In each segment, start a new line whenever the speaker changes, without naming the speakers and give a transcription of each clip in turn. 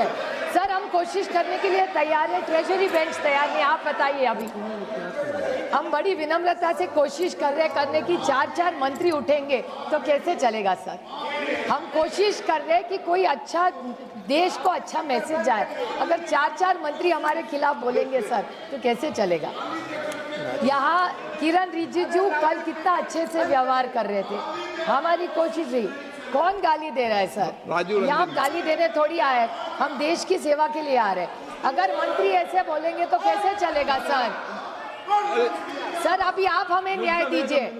है। सर हम कोशिश करने के लिए तैयार है, ट्रेजरी बेंच तैयार नहीं, आप बताइए। अभी हम बड़ी विनम्रता से कोशिश कर रहे हैं करने की, 4 मंत्री उठेंगे तो कैसे चलेगा सर। हम कोशिश कर रहे हैं कि कोई अच्छा, देश को अच्छा मैसेज जाए। अगर 4 मंत्री हमारे खिलाफ बोलेंगे सर तो कैसे चलेगा। यहाँ किरण रिजिजू कल कितना अच्छे से व्यवहार कर रहे थे, हमारी कोशिश रही। कौन गाली दे रहा है सर, यहाँ गाली देने थोड़ी आए, हम देश की सेवा के लिए आ रहे हैं। अगर मंत्री ऐसे बोलेंगे तो कैसे चलेगा सर। सर अभी आप हमें न्याय दीजिए,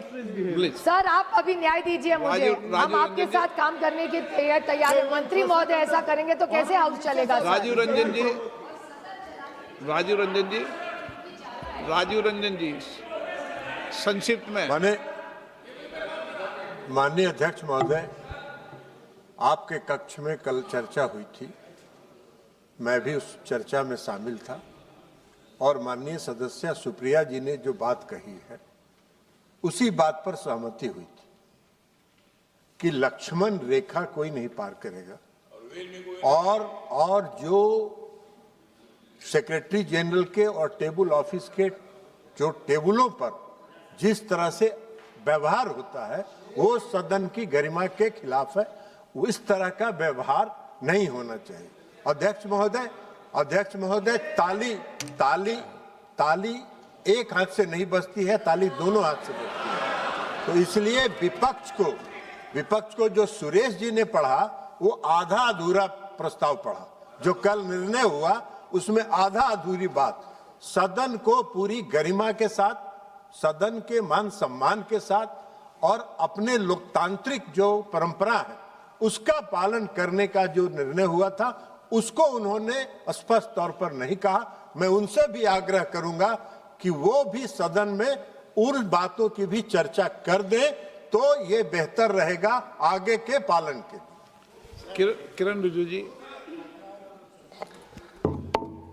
सर आप अभी न्याय दीजिए मुझे, हम आपके साथ काम करने के तैयार है। मंत्री महोदय ऐसा करेंगे तो कैसे हाउस चलेगा सर।
राजीव रंजन जी संक्षिप्त में।
माननीय अध्यक्ष महोदय, आपके कक्ष में कल चर्चा हुई थी, मैं भी उस चर्चा में शामिल था और माननीय सदस्य सुप्रिया जी ने जो बात कही है उसी बात पर सहमति हुई थी कि लक्ष्मण रेखा कोई नहीं पार करेगा। और जो सेक्रेटरी जनरल के और टेबल ऑफिस के जो टेबलों पर जिस तरह से व्यवहार होता है वो सदन की गरिमा के खिलाफ है। वो इस तरह का व्यवहार नहीं होना चाहिए। अध्यक्ष महोदय, ताली एक हाथ से नहीं बजती है, ताली दोनों हाथ से बजती है। तो इसलिए विपक्ष को जो सुरेश जी ने पढ़ा वो आधा अधूरा प्रस्ताव पढ़ा। जो कल निर्णय हुआ उसमें आधा अधूरी बात, सदन को पूरी गरिमा के साथ, सदन के मान सम्मान के साथ और अपने लोकतांत्रिक जो परंपरा है उसका पालन करने का जो निर्णय हुआ था उसको उन्होंने स्पष्ट तौर पर नहीं कहा। मैं उनसे भी आग्रह करूंगा कि वो भी सदन में उन बातों की भी चर्चा कर दें तो ये बेहतर रहेगा आगे के पालन के लिए।
किरण रिजिजू जी,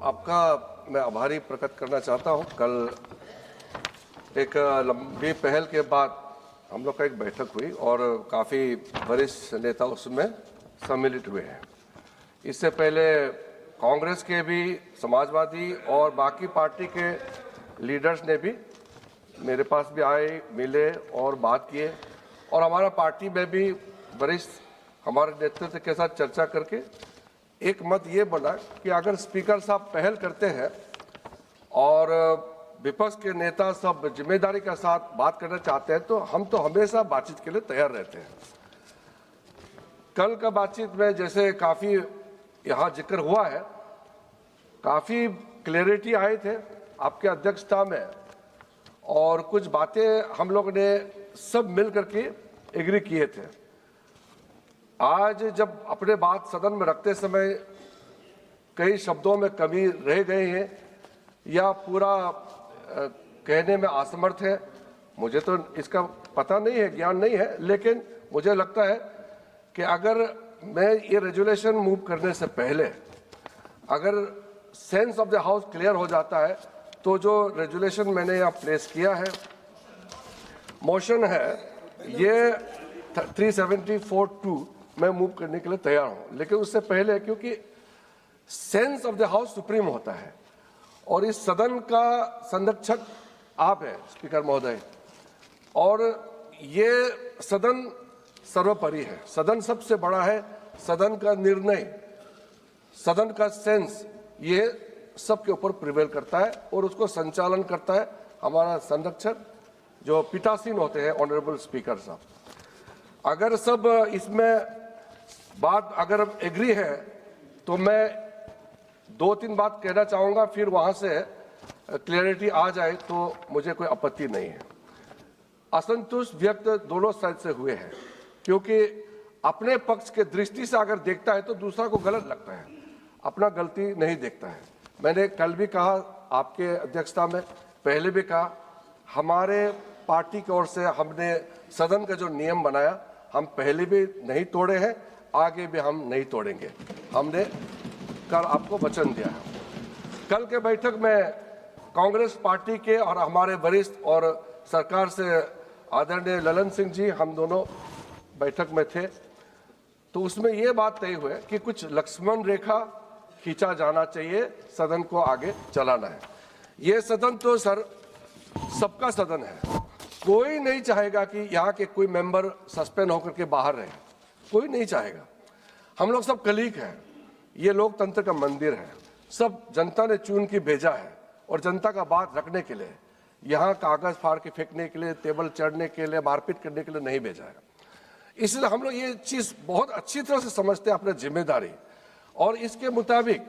आपका मैं आभारी प्रकट करना चाहता हूं। कल एक लंबी पहल के बाद हम लोग का एक बैठक हुई और काफ़ी वरिष्ठ नेता उसमें सम्मिलित हुए हैं। इससे पहले कांग्रेस के भी, समाजवादी और बाकी पार्टी के लीडर्स ने भी मेरे पास भी आए, मिले और बात किए और हमारा पार्टी में भी वरिष्ठ हमारे नेतृत्व के साथ चर्चा करके एक मत ये बना कि अगर स्पीकर साहब पहल करते हैं और विपक्ष के नेता सब जिम्मेदारी के साथ बात करना चाहते हैं तो हम तो हमेशा बातचीत के लिए तैयार रहते हैं। कल का बातचीत में जैसे काफ़ी यहाँ जिक्र हुआ है, काफ़ी क्लैरिटी आए थे आपके अध्यक्षता में और कुछ बातें हम लोग ने सब मिल करके एग्री किए थे। आज जब अपने बात सदन में रखते समय कई शब्दों में कमी रह गए हैं या पूरा कहने में असमर्थ है, मुझे तो इसका पता नहीं है, ज्ञान नहीं है, लेकिन मुझे लगता है कि अगर मैं ये रेजुलेशन मूव करने से पहले अगर sense of the house clear हो जाता है तो जो रेजुलेशन मैंने यहाँ प्लेस किया है, मोशन है, ये 374(2) मैं मूव करने के लिए तैयार हूँ। लेकिन उससे पहले क्योंकि sense of the house supreme होता है और इस सदन का संरक्षक आप हैं स्पीकर महोदय, और ये सदन सर्वोपरि है, सदन सबसे बड़ा है, सदन का निर्णय, सदन का सेंस ये सबके ऊपर प्रिवेल करता है और उसको संचालन करता है हमारा संरक्षक जो पीठासीन होते हैं ऑनरेबल स्पीकर साहब। अगर सब इसमें बात अगर एग्री है तो मैं 2-3 बात कहना चाहूँगा, फिर वहाँ से क्लैरिटी आ जाए तो मुझे कोई आपत्ति नहीं है। असंतुष्ट व्यक्त दोनों साइड से हुए हैं क्योंकि अपने पक्ष के दृष्टि से अगर देखता है तो दूसरा को गलत लगता है, अपना गलती नहीं देखता है। मैंने कल भी कहा, आपके अध्यक्षता में पहले भी कहा, हमारे पार्टी की ओर से हमने सदन का जो नियम बनाया हम पहले भी नहीं तोड़े हैं, आगे भी हम नहीं तोड़ेंगे। हमने कल आपको वचन दिया है। कल के बैठक में कांग्रेस पार्टी के और हमारे वरिष्ठ और सरकार से आदरणीय ललन सिंह जी हम दोनों बैठक में थे, तो उसमें ये बात तय हुई कि कुछ लक्ष्मण रेखा खींचा जाना चाहिए, सदन को आगे चलाना है। ये सदन तो सर सबका सदन है, कोई नहीं चाहेगा कि यहाँ के कोई मेंबर सस्पेंड होकर के बाहर रहे, कोई नहीं चाहेगा। हम लोग सब कलीग हैं, ये लोकतंत्र का मंदिर है, सब जनता ने चुन के भेजा है और जनता का बात रखने के लिए, यहाँ कागज फाड़ के फेंकने के लिए, टेबल चढ़ने के लिए, मारपीट करने के लिए नहीं भेजा है। इसलिए हम लोग ये चीज बहुत अच्छी तरह से समझते हैं अपनी जिम्मेदारी, और इसके मुताबिक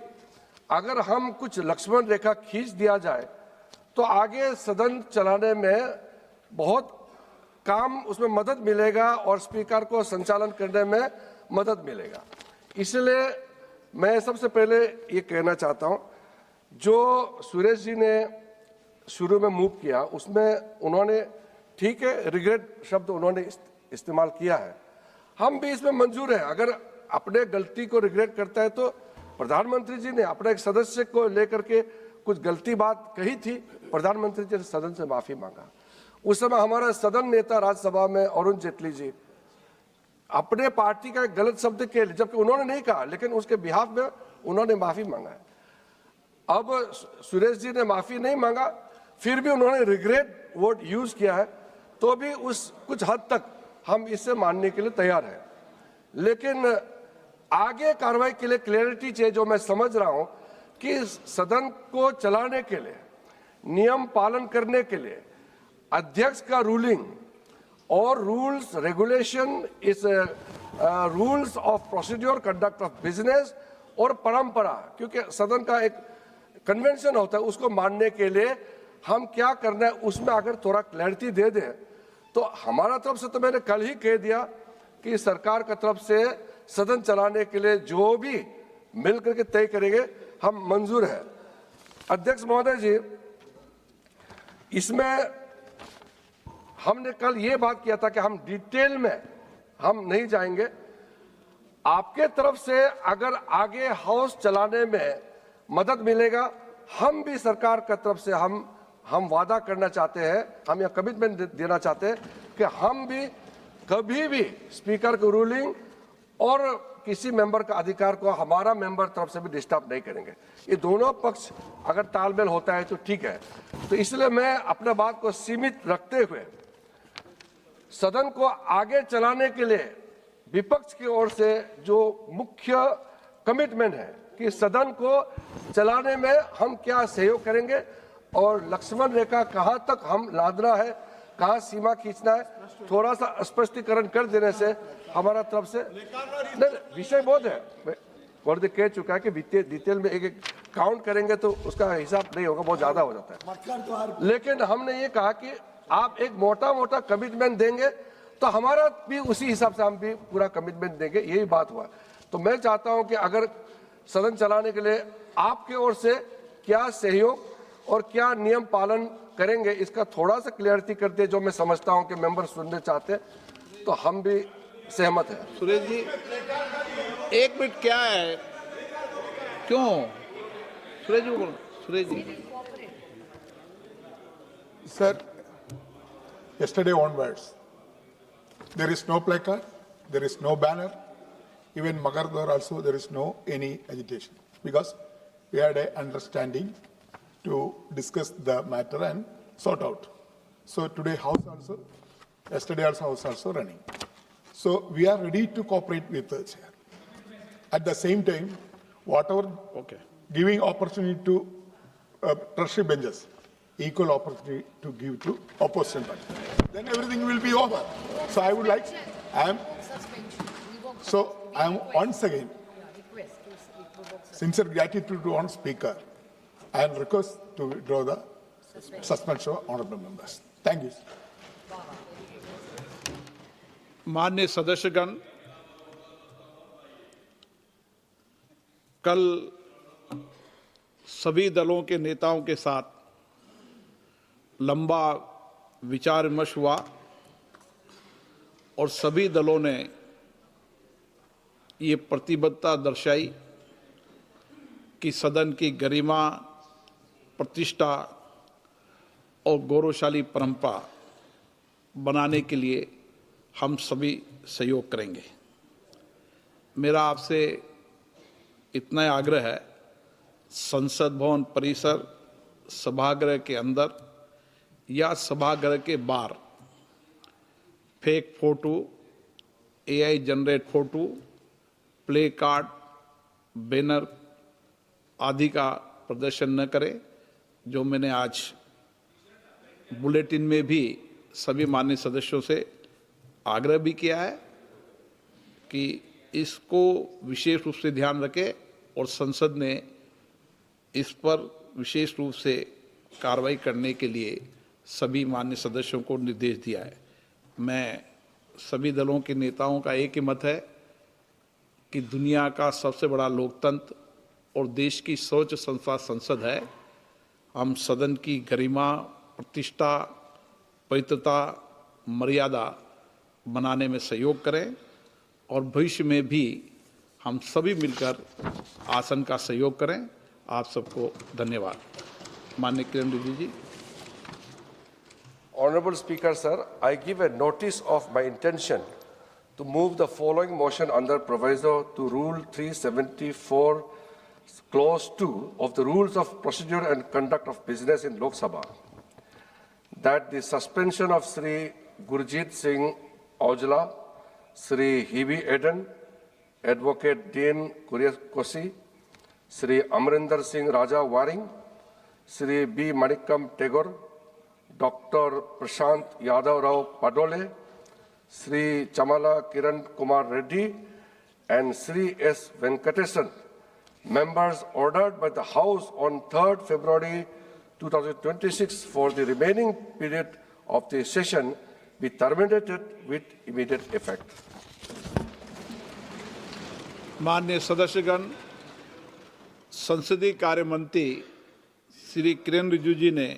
अगर हम कुछ लक्ष्मण रेखा खींच दिया जाए तो आगे सदन चलाने में बहुत काम उसमें मदद मिलेगा और स्पीकर को संचालन करने में मदद मिलेगा। इसलिए मैं सबसे पहले ये कहना चाहता हूँ, जो सुरेश जी ने शुरू में मूव किया उसमें उन्होंने ठीक है रिग्रेट शब्द उन्होंने इस्तेमाल किया है, हम भी इसमें मंजूर है। अगर अपने गलती को रिग्रेट करता है तो प्रधानमंत्री जी ने अपने एक सदस्य को लेकर के कुछ गलती बात कही थी, प्रधानमंत्री जी ने सदन से माफी मांगा। उस समय हमारा सदन नेता राज्यसभा में अरुण जेटली जी अपने पार्टी का गलत शब्द के लिए, जबकि उन्होंने नहीं कहा, लेकिन उसके बिहाफ में उन्होंने माफी मांगा है। अब सुरेश जी ने माफी नहीं मांगा, फिर भी उन्होंने रिग्रेट वर्ड यूज किया है, तो भी उस कुछ हद तक हम इसे मानने के लिए तैयार हैं। लेकिन आगे कार्रवाई के लिए क्लैरिटी चाहिए, जो मैं समझ रहा हूं कि सदन को चलाने के लिए, नियम पालन करने के लिए अध्यक्ष का रूलिंग और रूल्स रेगुलेशन, इस rules of procedure, conduct of business और परंपरा, क्योंकि सदन का एक कन्वेंशन होता है, उसको मानने के लिए हम क्या करना है उसमें अगर थोड़ा क्लैरिटी दे दें तो हमारा तरफ से, तो मैंने कल ही कह दिया कि सरकार का तरफ से सदन चलाने के लिए जो भी मिल करके तय करेंगे हम मंजूर है। अध्यक्ष महोदय जी, इसमें हमने कल ये बात किया था कि हम डिटेल में हम नहीं जाएंगे। आपके तरफ से अगर आगे हाउस चलाने में मदद मिलेगा, हम भी सरकार का तरफ से हम वादा करना चाहते हैं, हम यह कमिटमेंट देना चाहते हैं कि हम भी कभी भी स्पीकर की रूलिंग और किसी मेंबर का अधिकार को हमारा मेंबर तरफ से भी डिस्टर्ब नहीं करेंगे। ये दोनों पक्ष अगर तालमेल होता है तो ठीक है। तो इसलिए मैं अपना बात को सीमित रखते हुए सदन को आगे चलाने के लिए विपक्ष की ओर से जो मुख्य कमिटमेंट है कि सदन को चलाने में हम क्या सहयोग करेंगे और लक्ष्मण रेखा कहां तक हम लादना है, कहां सीमा खींचना है, थोड़ा सा स्पष्टीकरण कर देने से हमारा तरफ से नहीं, विषय बहुत है, वर्द कह चुका है कि डिटेल में एक काउंट करेंगे तो उसका हिसाब नहीं होगा, बहुत ज्यादा हो जाता है। लेकिन हमने ये कहा कि आप एक मोटा मोटा कमिटमेंट देंगे तो हमारा भी उसी हिसाब से हम भी पूरा कमिटमेंट देंगे, यही बात हुआ। तो मैं चाहता हूं कि अगर सदन चलाने के लिए आपके ओर से क्या सहयोग और क्या नियम पालन करेंगे, इसका थोड़ा सा क्लियरिटी कर दे, जो मैं समझता हूं कि मेंबर सुनने चाहते हैं, तो हम भी सहमत हैं।
सुरेश जी, एक मिनट, क्या है, क्यों सुरेश जी बोलो। Suresh ji,
Sir, yesterday onwards, there is no placard, there is no banner, even Magadar also there is no any agitation, because we had an understanding to discuss the matter and sort out. So today house also, yesterday also house also running. So we are ready to cooperate with the chair. At the same time, whatever giving opportunity to treasury benches, equal opportunity to give to opposition party. Then everything will be over. So I would like, I am once again sincere gratitude to one speaker and request to withdraw the suspension of honorable members. Thank you.
माननीय सदस्यगण, कल सभी दलों के नेताओं के साथ लंबा विचार विमर्श हुआ और सभी दलों ने ये प्रतिबद्धता दर्शाई कि सदन की गरिमा, प्रतिष्ठा और गौरवशाली परंपरा बनाने के लिए हम सभी सहयोग करेंगे। मेरा आपसे इतना आग्रह है संसद भवन परिसर, सभागृह के अंदर या सभागृह के बाहर fake photo, AI generate photo, play card, banner आदि का प्रदर्शन न करें। जो मैंने आज बुलेटिन में भी सभी माननीय सदस्यों से आग्रह भी किया है कि इसको विशेष रूप से ध्यान रखें और संसद ने इस पर विशेष रूप से कार्रवाई करने के लिए सभी माननीय सदस्यों को निर्देश दिया है। मैं सभी दलों के नेताओं का एक ही मत है कि दुनिया का सबसे बड़ा लोकतंत्र और देश की सर्वोच्च संस्था संसद है। हम सदन की गरिमा, प्रतिष्ठा, पवित्रता, मर्यादा बनाने में सहयोग करें और भविष्य में भी हम सभी मिलकर आसन का सहयोग करें। आप सबको धन्यवाद। माननीय किरण रिजिजू जी।
Honorable Speaker, sir, I give a notice of my intention to move the following motion under proviso to Rule 374, Clause 2 of the Rules of Procedure and Conduct of Business in Lok Sabha, that the suspension of Sri Gurjit Singh Aujla, Sri Hebe Eden, Advocate Dean Kosi, Sri Amrinder Singh Raja Waring, Sri B. Manikam Tagore, Dr. Prashant Yadav Rao Padole, Sri Chamala Kiran Kumar Reddy, and Sri S. Venkatesan, members ordered by the House on 3rd February 2026 for the remaining period of the session be terminated with immediate effect.
माननीय सदस्यगण, संसदीय कार्य मंत्री श्री किरण रिजिजू जी ने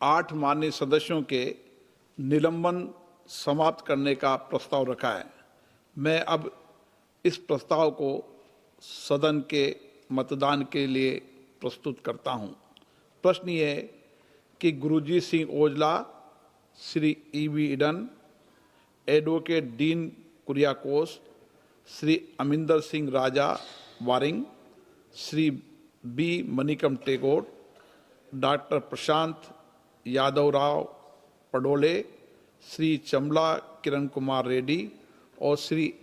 8 माननीय सदस्यों के निलंबन समाप्त करने का प्रस्ताव रखा है। मैं अब इस प्रस्ताव को सदन के मतदान के लिए प्रस्तुत करता हूं। प्रश्न ये है कि Gurjeet Singh Aujla, Shri Hibi Eden, advocate Dean Kuriakose, Shri Amarinder Singh Raja Warring, Shri B Manickam Tagore, doctor Prashant Yadav Rao Padole, Shri Chamala Kiran Kumar Reddy और श्री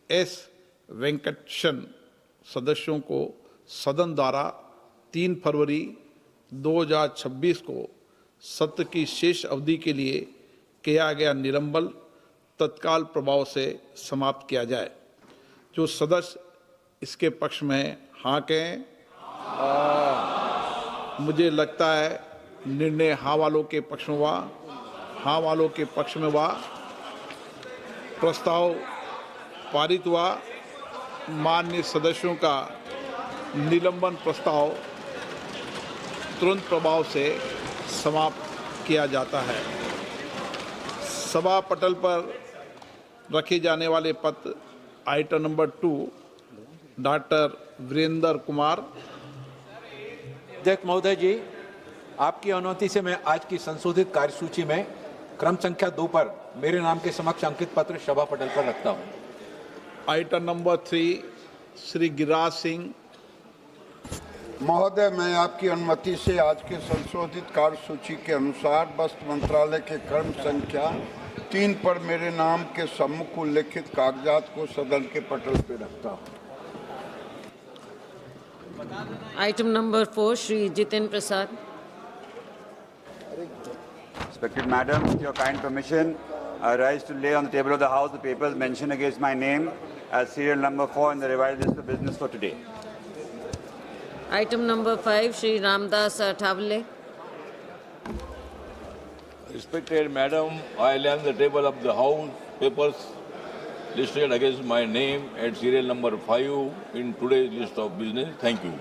एस वेंकटेशन सदस्यों को सदन द्वारा 3 फरवरी 2026 को सत्र की शेष अवधि के लिए किया गया निलंबन तत्काल प्रभाव से समाप्त किया जाए। जो सदस्य इसके पक्ष में हाँ कहें। मुझे लगता है निर्णय हाँ वालों के पक्ष में हुआ। हाँ वालों के पक्ष में हुआ। प्रस्ताव पारित हुआ। माननीय सदस्यों का निलंबन प्रस्ताव तुरंत प्रभाव से समाप्त किया जाता है। सभा पटल पर रखे जाने वाले पत्र item number 2 doctor Virendra Kumar.
अध्यक्ष महोदय जी, आपकी अनुमति से मैं आज की संशोधित कार्यसूची में क्रम संख्या 2 पर मेरे नाम के समक्ष अंकित पत्र सभा पटल पर रखता हूं।
Item number 3 Shri Giriraj Singh.
महोदय, मैं आपकी अनुमति से आज के संशोधित कार्यसूची के अनुसार वस्त्र मंत्रालय के क्रम संख्या 3 पर मेरे नाम के सम्मुख उल्लेखित कागजात को सदन के पटल पर रखता हूं।
Item number 4, Shri Jiten Prasad.
Respected Madam, with your kind permission, I rise to lay on the table of the House the papers mentioned against my name as serial number 4 in the revised list of business for today.
Item number 5, Shri Ramdas Athavale.
Respected Madam, I lay on the table of the House papers listed against my name at serial number 5 in today's list of business. Thank you.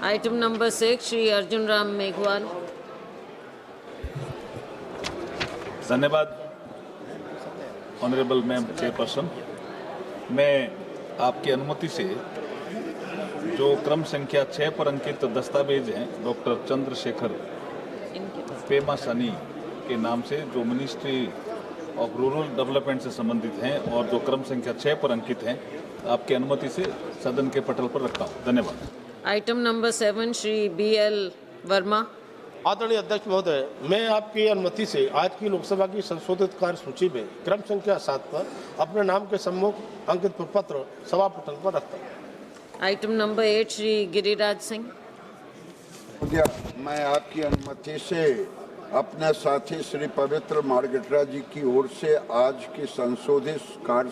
Item number 6, Shri Arjun Ram Meghwal.
धन्यवाद honourable ma'am chairperson. मैं आपकी अनुमति से जो क्रम संख्या 6 पर अंकित दस्तावेज हैं डॉक्टर चंद्रशेखर पेमासानी के नाम से, जो मिनिस्ट्री ऑफ रूरल डेवलपमेंट से संबंधित हैं और जो क्रम संख्या 6 पर अंकित हैं, आपकी अनुमति से सदन के पटल पर रखता हूँ। धन्यवाद।
Item number 7 Shri BL Verma.
आदरणीय अध्यक्ष महोदय, मैं आपकी अनुमति से आज की लोकसभा की संशोधित कार्य सूची में क्रम संख्या 7 पर अपने नाम के सम्मुख अंकित पत्र सभा पटल पर रखता हूँ।
Item number 8 Shri Giriraj Singh.
मैं आपकी अनुमति से अपने साथी श्री पवित्र मार्गेट्रा जी की ओर से आज की संशोधित कार्य